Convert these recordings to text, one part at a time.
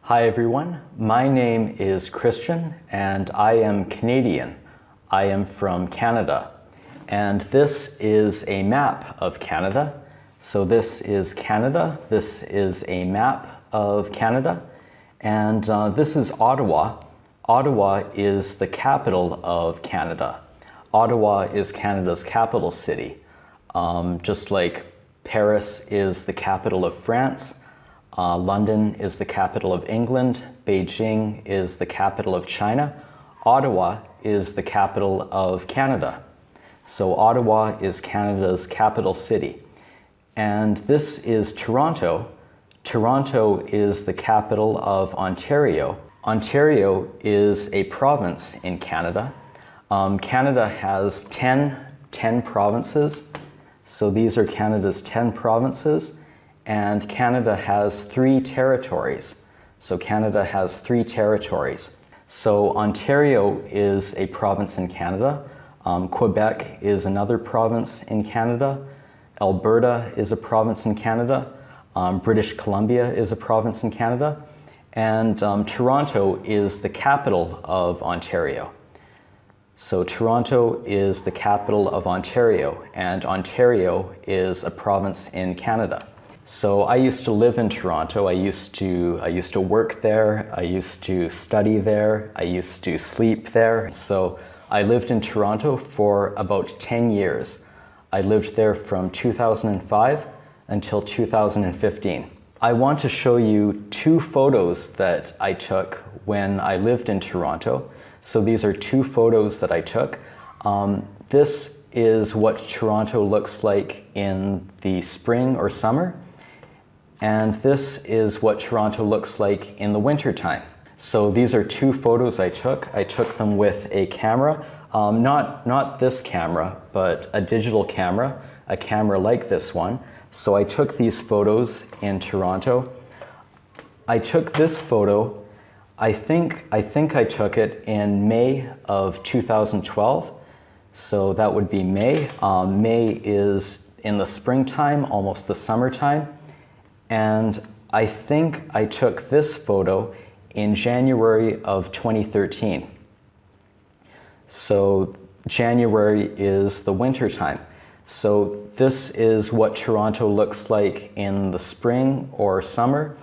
Hi everyone, my name is Christian and I am Canadian. I am from Canada, and this is a map of Canada. So this is Canada, this is a map of Canada, and this is Ottawa. Ottawa is the capital of Canada. Ottawa is Canada's capital city. Just like Paris is the capital of France, London is the capital of England, Beijing is the capital of China, Ottawa is the capital of Canada. So Ottawa is Canada's capital city. And this is Toronto. Toronto is the capital of Ontario. Ontario is a province in Canada. Canada has 10 provinces. So these are Canada's 10 provinces. And Canada has 3 territories. So Canada has 3 territories. So Ontario is a province in Canada. Quebec is another province in Canada. Alberta is a province in Canada. British Columbia is a province in Canada. And Toronto is the capital of Ontario. So Toronto is the capital of Ontario, and Ontario is a province in Canada. So I used to live in Toronto. I used to work there. I used to study there. I used to sleep there. So I lived in Toronto for about 10 years. I lived there from 2005 until 2015. I want to show you 2 photos that I took when I lived in Toronto. So these are 2 photos that I took. This is what Toronto looks like in the spring or summer. And this is what Toronto looks like in the wintertime. So these are 2 photos I took. I took them with a camera, not this camera, but a digital camera, a camera like this one. So I took these photos in Toronto. I took this photo, I think I took it in May of 2012. So that would be May. May is in the springtime, almost the summertime. And I think I took this photo in January of 2013. So January is the winter time. So this is what Toronto looks like in the spring or summer,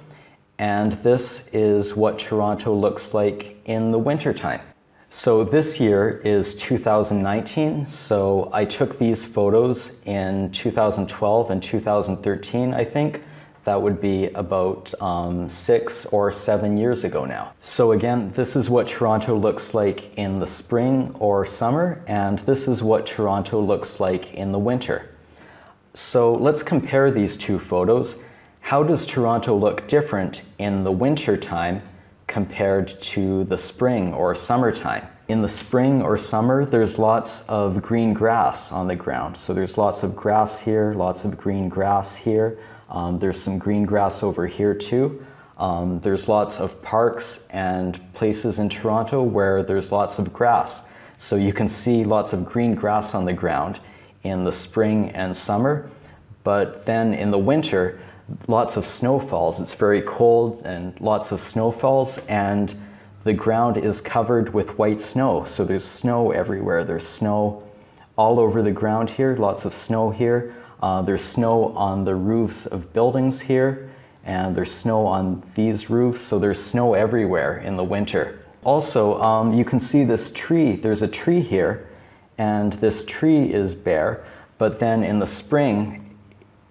and this is what Toronto looks like in the winter time. So this year is 2019, so I took these photos in 2012 and 2013, I think. That would be about 6 or 7 years ago now. So again, this is what Toronto looks like in the spring or summer, and this is what Toronto looks like in the winter. So let's compare these 2 photos. How does Toronto look different in the winter time compared to the spring or summertime? In the spring or summer, there's lots of green grass on the ground. So there's lots of grass here, lots of green grass here. There's some green grass over here too. There's lots of parks and places in Toronto where there's lots of grass. So you can see lots of green grass on the ground in the spring and summer. But then in the winter, lots of snow falls. It's very cold and lots of snow falls, and the ground is covered with white snow. So there's snow everywhere. There's snow all over the ground here, lots of snow here. There's snow on the roofs of buildings here, and there's snow on these roofs, so there's snow everywhere in the winter. Also, you can see this tree. There's a tree here, and this tree is bare, but then in the spring,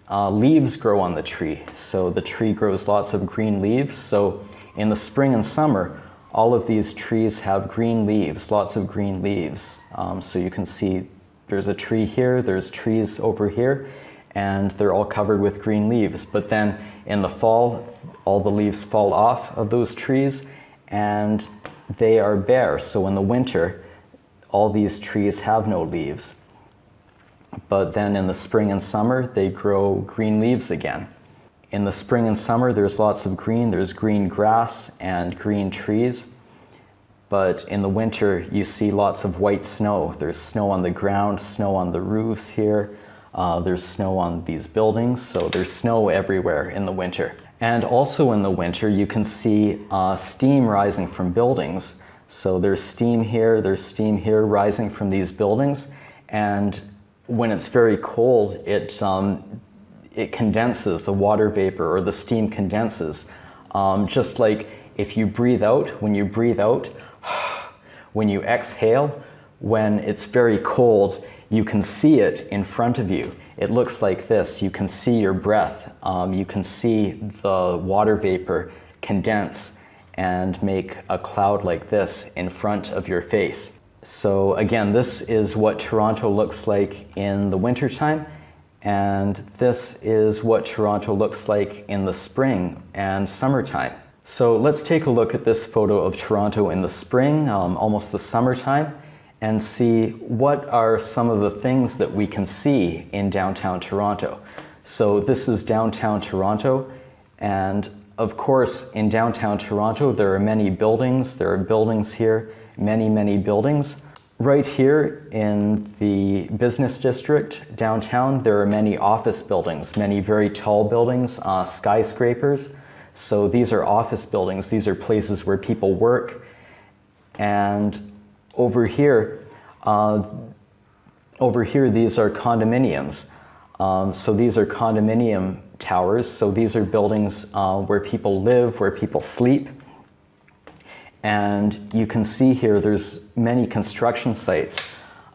leaves grow on the tree. So the tree grows lots of green leaves. So in the spring and summer, all of these trees have green leaves, lots of green leaves. So you can see there's a tree here, there's trees over here, and they're all covered with green leaves. But then in the fall, all the leaves fall off of those trees and they are bare. So in the winter, all these trees have no leaves. But then in the spring and summer, they grow green leaves again. In the spring and summer, there's lots of green. There's green grass and green trees. But in the winter, you see lots of white snow. There's snow on the ground, snow on the roofs here. There's snow on these buildings, so there's snow everywhere in the winter. And also in the winter, you can see steam rising from buildings. So there's steam here rising from these buildings. And when it's very cold, it condenses, the water vapor or the steam condenses. Just like if you breathe out, when you breathe out, when you exhale, when it's very cold, you can see it in front of you. It looks like this. You can see your breath. You can see the water vapor condense and make a cloud like this in front of your face. So again, this is what Toronto looks like in the wintertime, and this is what Toronto looks like in the spring and summertime. So let's take a look at this photo of Toronto in the spring, almost the summertime, and see what are some of the things that we can see in downtown Toronto. So this is downtown Toronto, and of course in downtown Toronto there are many buildings. There are buildings here, many buildings. Right here in the business district downtown, there are many office buildings, many very tall buildings, skyscrapers. So these are office buildings. These are places where people work. And over here, these are condominiums. So these are condominium towers. So these are buildings where people live, where people sleep. And you can see here there's many construction sites.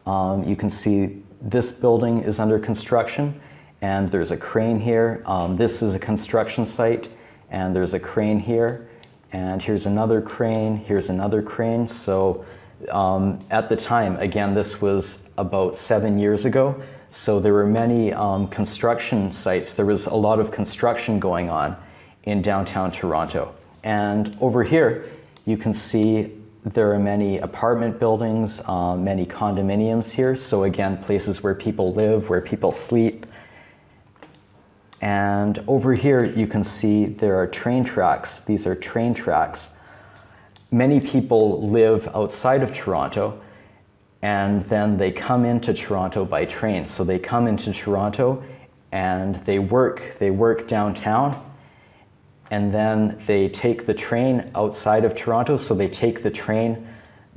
You can see this building is under construction, and there's a crane here. This is a construction site, and there's a crane here. And here's another crane, here's another crane. So at the time, again, this was about 7 years ago, so there were many construction sites. There was a lot of construction going on in downtown Toronto. And over here, you can see there are many apartment buildings, many condominiums here. So again, places where people live, where people sleep. And over here, you can see there are train tracks. These are train tracks. Many people live outside of Toronto, and then they come into Toronto by train. So they come into Toronto and they work downtown, and then they take the train outside of Toronto. So they take the train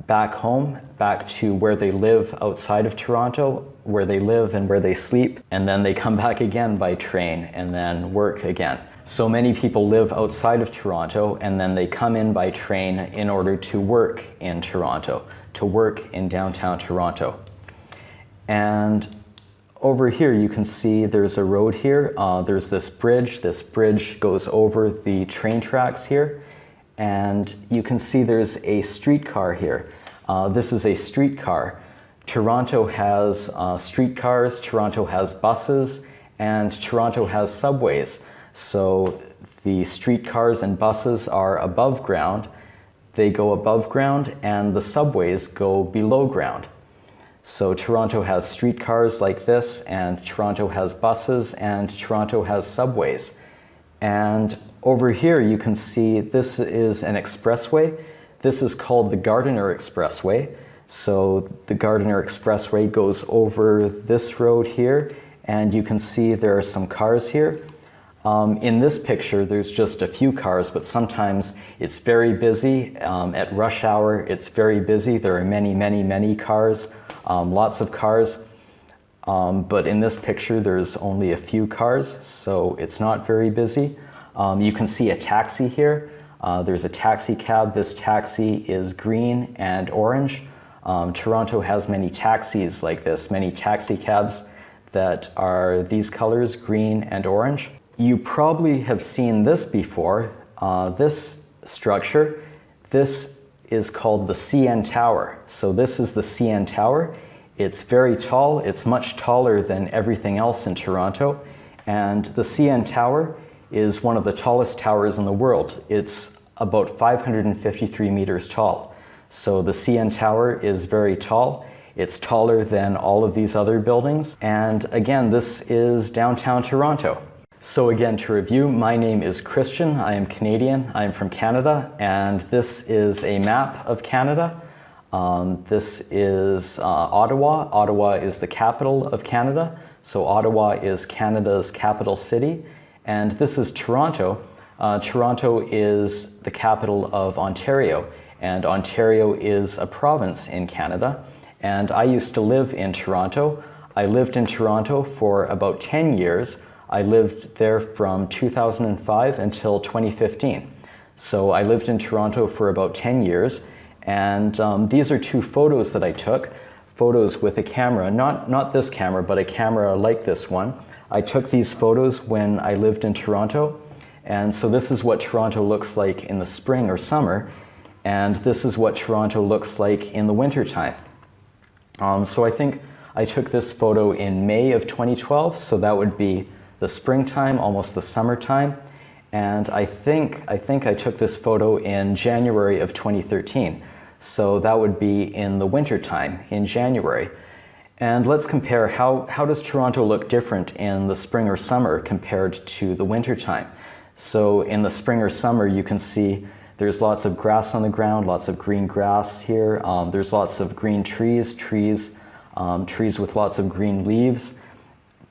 back home, back to where they live outside of Toronto, where they live and where they sleep, and then they come back again by train and then work again. So many people live outside of Toronto, and then they come in by train in order to work in Toronto, to work in downtown Toronto. And over here you can see there's a road here. There's this bridge. This bridge goes over the train tracks here, and you can see there's a streetcar here. This is a streetcar. Toronto has streetcars, Toronto has buses, and Toronto has subways. So the streetcars and buses are above ground. They go above ground, and the subways go below ground. So Toronto has streetcars like this, and Toronto has buses, and Toronto has subways. And over here you can see this is an expressway. This is called the Gardiner Expressway. So the Gardiner Expressway goes over this road here, and you can see there are some cars here. In this picture, there's just a few cars, but sometimes it's very busy. At rush hour, it's very busy. There are many cars, lots of cars. But in this picture, there's only a few cars, so it's not very busy. You can see a taxi here. There's a taxi cab. This taxi is green and orange. Toronto has many taxis like this, many taxi cabs that are these colors, green and orange. You probably have seen this before, this structure. This is called the CN Tower. So this is the CN Tower. It's very tall. It's much taller than everything else in Toronto. And the CN Tower is one of the tallest towers in the world. It's about 553 meters tall. So the CN Tower is very tall. It's taller than all of these other buildings. And again, this is downtown Toronto. So again, to review, my name is Christian. I am Canadian. I am from Canada, and this is a map of Canada. This is Ottawa. Ottawa is the capital of Canada. So Ottawa is Canada's capital city. And this is Toronto. Toronto is the capital of Ontario, and Ontario is a province in Canada. And I used to live in Toronto. I lived in Toronto for about 10 years. I lived there from 2005 until 2015. So I lived in Toronto for about 10 years. And these are two photos that I took, photos with a camera, not this camera, but a camera like this one. I took these photos when I lived in Toronto. And so this is what Toronto looks like in the spring or summer. And this is what Toronto looks like in the wintertime. So I think I took this photo in May of 2012, so that would be the springtime, almost the summertime. And I think I took this photo in January of 2013, so that would be in the wintertime, in January. And let's compare how does Toronto look different in the spring or summer compared to the wintertime. So in the spring or summer, you can see there's lots of grass on the ground, lots of green grass here. There's lots of green trees with lots of green leaves.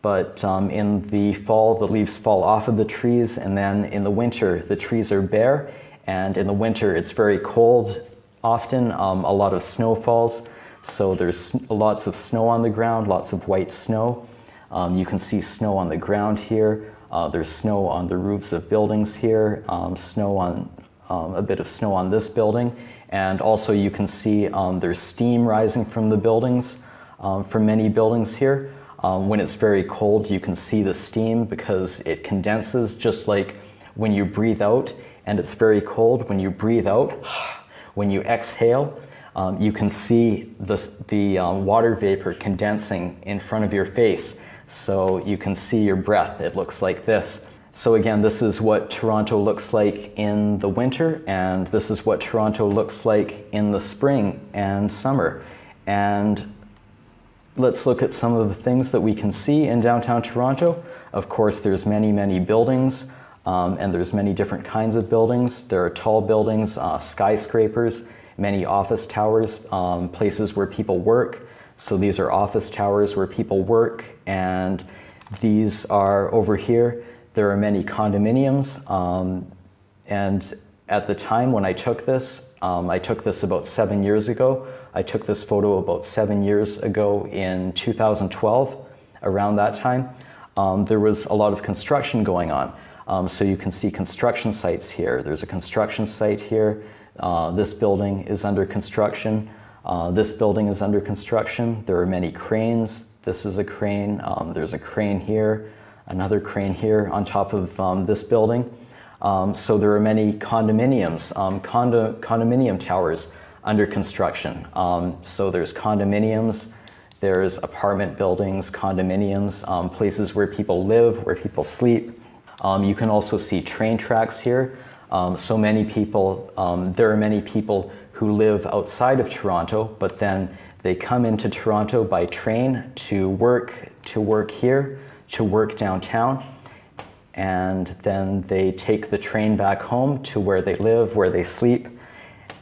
But in the fall, the leaves fall off of the trees, and then in the winter, the trees are bare. And in the winter, it's very cold often. A lot of snow falls. So there's lots of snow on the ground, lots of white snow. You can see snow on the ground here. There's snow on the roofs of buildings here, a bit of snow on this building, and also you can see there's steam rising from the buildings, from many buildings here. When it's very cold, you can see the steam because it condenses, just like when you breathe out and it's very cold. When you breathe out, when you exhale, you can see the water vapor condensing in front of your face. So you can see your breath. It looks like this. So again, this is what Toronto looks like in the winter, and this is what Toronto looks like in the spring and summer. And let's look at some of the things that we can see in downtown Toronto. Of course, there's many buildings, and there's many different kinds of buildings. There are tall buildings, skyscrapers, many office towers, places where people work. So these are office towers where people work, and these are over here. There are many condominiums, and at the time when I took this about 7 years ago. I took this photo about 7 years ago in 2012, around that time. There was a lot of construction going on. So you can see construction sites here. There's a construction site here. This building is under construction. This building is under construction. There are many cranes. This is a crane. There's a crane here, another crane here on top of this building. So there are many condominiums, condominium towers under construction. So there's condominiums, there's apartment buildings, condominiums, places where people live, where people sleep. You can also see train tracks here. So many people, there are many people who live outside of Toronto, but then they come into Toronto by train to work here, to work downtown, and then they take the train back home to where they live, where they sleep.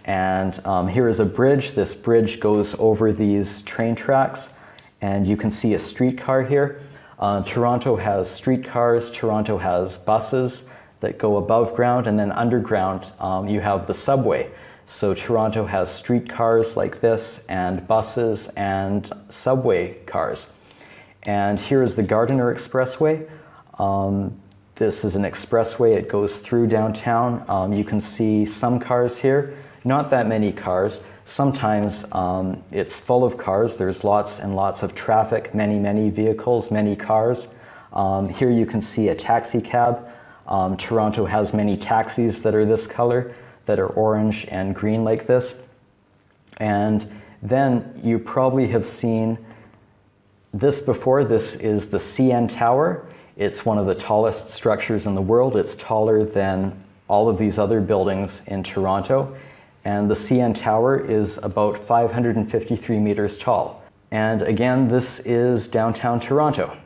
And here is a bridge. This bridge goes over these train tracks, and you can see a streetcar here. Toronto has streetcars, Toronto has buses that go above ground, and then underground you have the subway. So Toronto has streetcars like this, and buses and subway cars. And here is the Gardiner Expressway. This is an expressway. It goes through downtown. You can see some cars here, not that many cars. Sometimes it's full of cars. There's lots and lots of traffic, many vehicles, many cars. Here you can see a taxi cab. Toronto has many taxis that are this color, that are orange and green like this. And then you probably have seen this before. This is the CN Tower. It's one of the tallest structures in the world. It's taller than all of these other buildings in Toronto. And the CN Tower is about 553 meters tall. And again, this is downtown Toronto.